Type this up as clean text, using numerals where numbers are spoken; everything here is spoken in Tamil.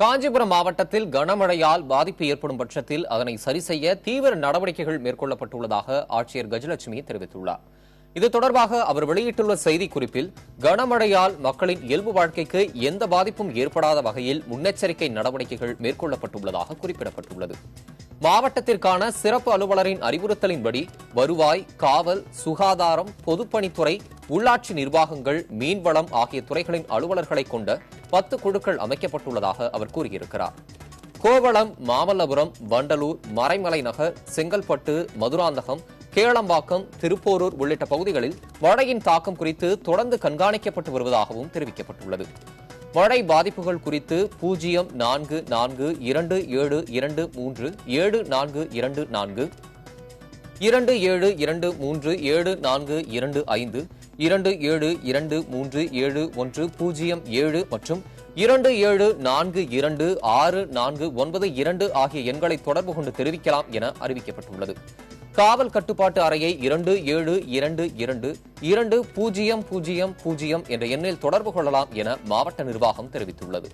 காஞ்சிபுரம் மாவட்டத்தில் கனமழையால் பாதிப்பு ஏற்படும் பட்சத்தில் அதனை சரிசெய்ய தீவிர நடவடிக்கைகள் மேற்கொள்ளப்பட்டுள்ளதாக ஆட்சியர் கஜலட்சுமி தெரிவித்துள்ளார். இது தொடர்பாக அவர் வெளியிட்டுள்ள செய்திக்குறிப்பில், கனமழையால் மக்களின் இயல்பு வாழ்க்கைக்கு எந்த பாதிப்பும் ஏற்படாத வகையில் முன்னெச்சரிக்கை நடவடிக்கைகள் மேற்கொள்ளப்பட்டுள்ளதாக குறிப்பிடப்பட்டுள்ளது. மாவட்டத்திற்கான சிறப்பு அலுவலரின் அறிவுறுத்தலின்படி வருவாய், காவல், சுகாதாரம், பொதுப்பணித்துறை, உள்ளாட்சி நிர்வாகங்கள், மீன்வளம் ஆகிய துறைகளின் அலுவலர்களை கொண்ட 10 குழுக்கள் அமைக்கப்பட்டுள்ளதாக அவர் கூறியிருக்கிறார். கோவளம், மாமல்லபுரம், வண்டலூர், மறைமலை நகர், செங்கல்பட்டு, மதுராந்தகம், கேளம்பாக்கம், திருப்போரூர் உள்ளிட்ட பகுதிகளில் மழையின் தாக்கம் குறித்து தொடர்ந்து கண்காணிக்கப்பட்டு வருவதாகவும் தெரிவிக்கப்பட்டுள்ளது. மழை பாதிப்புகள் குறித்து 0442237424, 27237425, 27237107 மற்றும் 27426492 ஆகிய எண்களை தொடர்பு கொண்டு தெரிவிக்கலாம் என அறிவிக்கப்பட்டுள்ளது. காவல் கட்டுப்பாட்டு அறையை 27222000 என்ற எண்ணில் தொடர்பு கொள்ளலாம் என மாவட்ட நிர்வாகம் தெரிவித்துள்ளது.